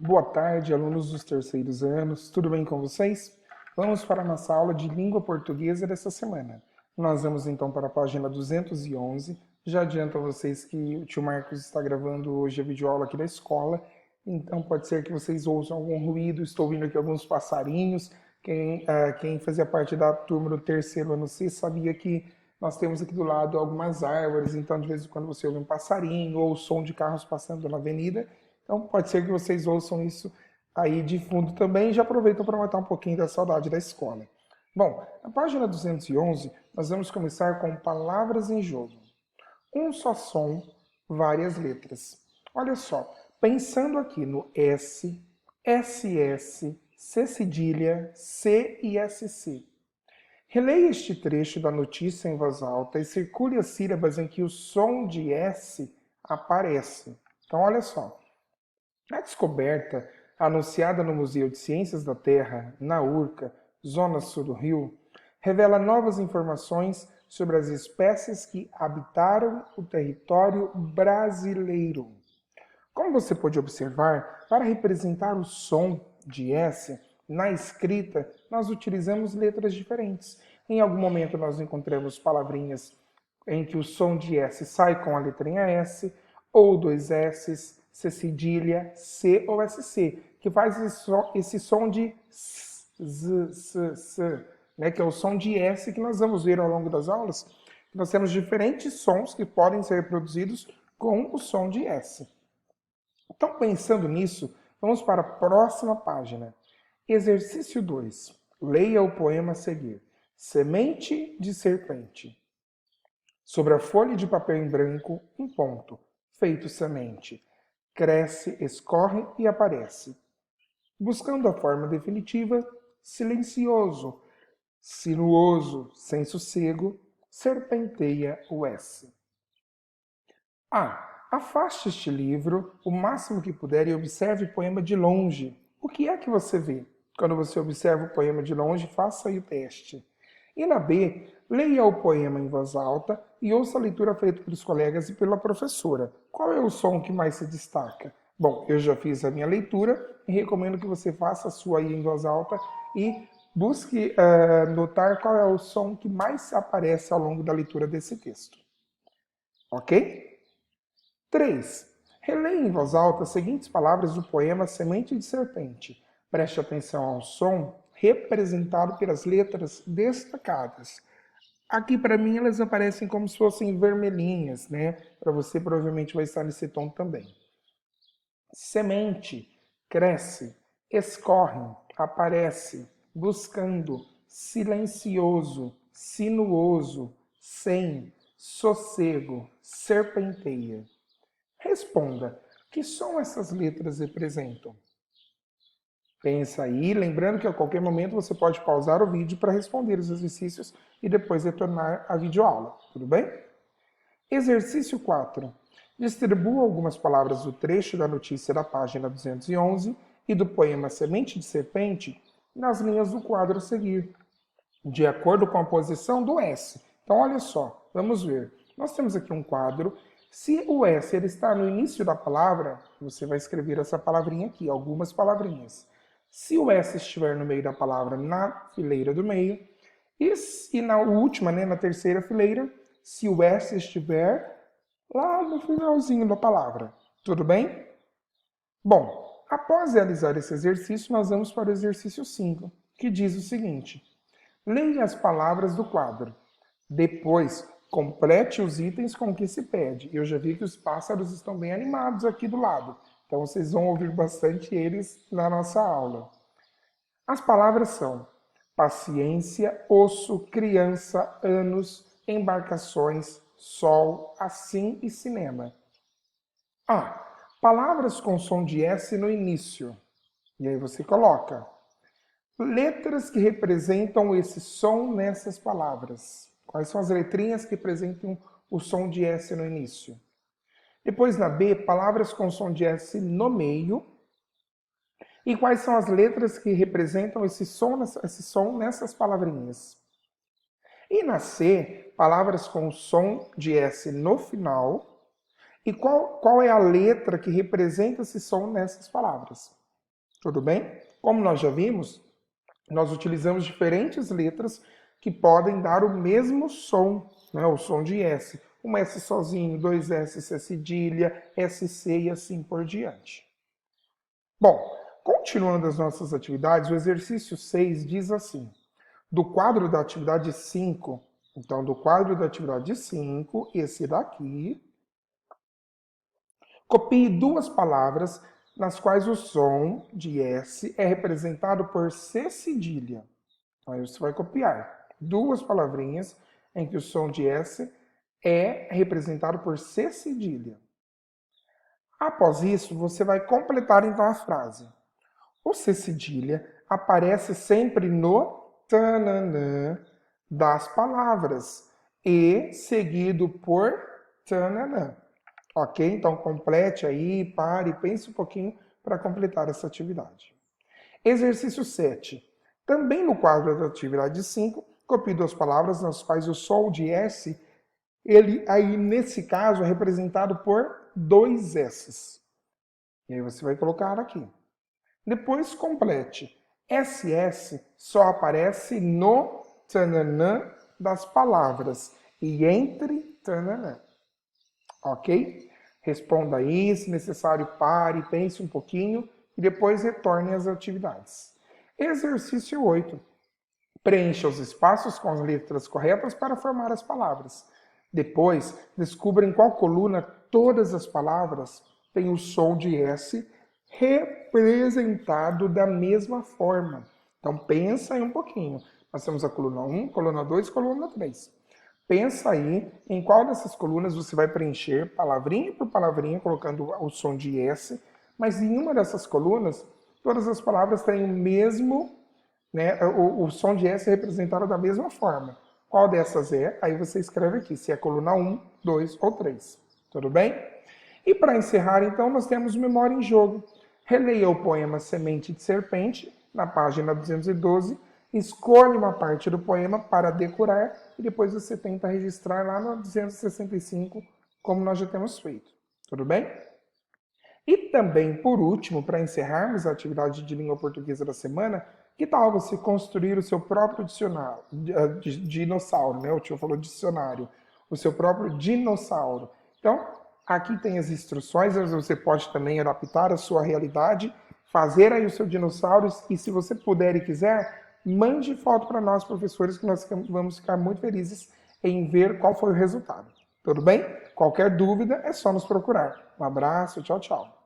Boa tarde, alunos dos terceiros anos, tudo bem com vocês? Vamos para a nossa aula de língua portuguesa dessa semana. Nós vamos então para a página 211. Já adianto a vocês que o tio Marcos está gravando hoje a videoaula aqui da escola, então pode ser que vocês ouçam algum ruído, estou ouvindo aqui alguns passarinhos. Quem fazia parte da turma do terceiro ano C sabia que nós temos aqui do lado algumas árvores, então de vez em quando você ouve um passarinho ou o som de carros passando na avenida. Então pode ser que vocês ouçam isso aí de fundo também e já aproveitam para matar um pouquinho da saudade da escola. Bom, na página 211, nós vamos começar com palavras em jogo. Um só som, várias letras. Olha só, pensando aqui no S, SS, C cedilha, C e SC. Releia este trecho da notícia em voz alta e circule as sílabas em que o som de S aparece. Então, olha só. A descoberta, anunciada no Museu de Ciências da Terra, na Urca, zona sul do Rio, revela novas informações sobre as espécies que habitaram o território brasileiro. Como você pode observar, para representar o som de S, na escrita, nós utilizamos letras diferentes. Em algum momento nós encontramos palavrinhas em que o som de S sai com a letrinha S, ou dois S's, C cedilha, C ou SC, que faz esse som de S, Z, S, né, que é o som de S que nós vamos ver ao longo das aulas. Nós temos diferentes sons que podem ser produzidos com o som de S. Então, pensando nisso, vamos para a próxima página. Exercício 2. Leia o poema a seguir. Semente de serpente. Sobre a folha de papel em branco, um ponto, feito semente. Cresce, escorre e aparece. Buscando a forma definitiva, silencioso, sinuoso, sem sossego, serpenteia o S. Afaste este livro o máximo que puder e observe o poema de longe. O que é que você vê? Quando você observa o poema de longe, faça aí o teste. E na B, leia o poema em voz alta e ouça a leitura feita pelos colegas e pela professora. Qual é o som que mais se destaca? Bom, eu já fiz a minha leitura e recomendo que você faça a sua aí em voz alta e busque notar qual é o som que mais aparece ao longo da leitura desse texto. Ok? 3. Releia em voz alta as seguintes palavras do poema Semente de Serpente. Preste atenção ao som representado pelas letras destacadas. Aqui, para mim, elas aparecem como se fossem vermelhinhas, né? Para você, provavelmente vai estar nesse tom também. Semente, cresce, escorre, aparece, buscando, silencioso, sinuoso, sem, sossego, serpenteia. Responda, que som essas letras representam? Pensa aí, lembrando que a qualquer momento você pode pausar o vídeo para responder os exercícios e depois retornar à videoaula, tudo bem? Exercício 4. Distribua algumas palavras do trecho da notícia da página 211 e do poema Semente de Serpente nas linhas do quadro a seguir, de acordo com a posição do S. Então, olha só, vamos ver. Nós temos aqui um quadro. Se o S ele está no início da palavra, você vai escrever essa palavrinha aqui, algumas palavrinhas. Se o S estiver no meio da palavra, na fileira do meio, e na última, né, na terceira fileira, se o S estiver lá no finalzinho da palavra. Tudo bem? Bom, após realizar esse exercício, nós vamos para o exercício 5, que diz o seguinte. Leia as palavras do quadro. Depois, complete os itens com que se pede. Eu já vi que os pássaros estão bem animados aqui do lado. Então, vocês vão ouvir bastante eles na nossa aula. As palavras são paciência, osso, criança, anos, embarcações, sol, assim e cinema. Palavras com som de S no início. E aí você coloca letras que representam esse som nessas palavras. Quais são as letrinhas que representam o som de S no início? Depois, na B, palavras com som de S no meio. E quais são as letras que representam esse som nessas palavrinhas? E na C, palavras com som de S no final. E qual é a letra que representa esse som nessas palavras? Tudo bem? Como nós já vimos, nós utilizamos diferentes letras que podem dar o mesmo som, né? O som de S. Um S sozinho, dois S, C cedilha, SC e assim por diante. Bom, continuando as nossas atividades, o exercício 6 diz assim: do quadro da atividade 5, então do quadro da atividade 5, esse daqui, copie duas palavras nas quais o som de S é representado por C cedilha. Aí você vai copiar duas palavrinhas em que o som de S é representado por C cedilha. Após isso, você vai completar então a frase. O C cedilha aparece sempre no tananã das palavras e seguido por tananã. Ok? Então complete aí, pare, pense um pouquinho para completar essa atividade. Exercício 7. Também no quadro da atividade 5, copie duas palavras nas quais o som de S, ele aí nesse caso é representado por dois S's. E aí você vai colocar aqui. Depois complete. SS só aparece no tananã das palavras e entre tananã. Ok? Responda aí, se necessário pare, pense um pouquinho e depois retorne às atividades. Exercício 8. Preencha os espaços com as letras corretas para formar as palavras. Depois, descubra em qual coluna todas as palavras têm o som de S representado da mesma forma. Então, pensa aí um pouquinho. Nós temos a coluna 1, coluna 2 e coluna 3. Pensa aí em qual dessas colunas você vai preencher, palavrinha por palavrinha, colocando o som de S, mas em uma dessas colunas, todas as palavras têm o mesmo, né, o som de S é representado da mesma forma. Qual dessas é? Aí você escreve aqui, se é coluna 1, 2 ou 3. Tudo bem? E para encerrar, então, nós temos Memória em Jogo. Releia o poema Semente de Serpente, na página 212, escolhe uma parte do poema para decorar e depois você tenta registrar lá no 265, como nós já temos feito. Tudo bem? E também, por último, para encerrarmos a atividade de língua portuguesa da semana, que tal você construir o seu próprio dicionário, dinossauro, né? O tio falou dicionário, o seu próprio dinossauro. Então, aqui tem as instruções, você pode também adaptar a sua realidade, fazer aí o seu dinossauro e se você puder e quiser, mande foto para nós, professores, que nós vamos ficar muito felizes em ver qual foi o resultado. Tudo bem? Qualquer dúvida é só nos procurar. Um abraço, tchau, tchau.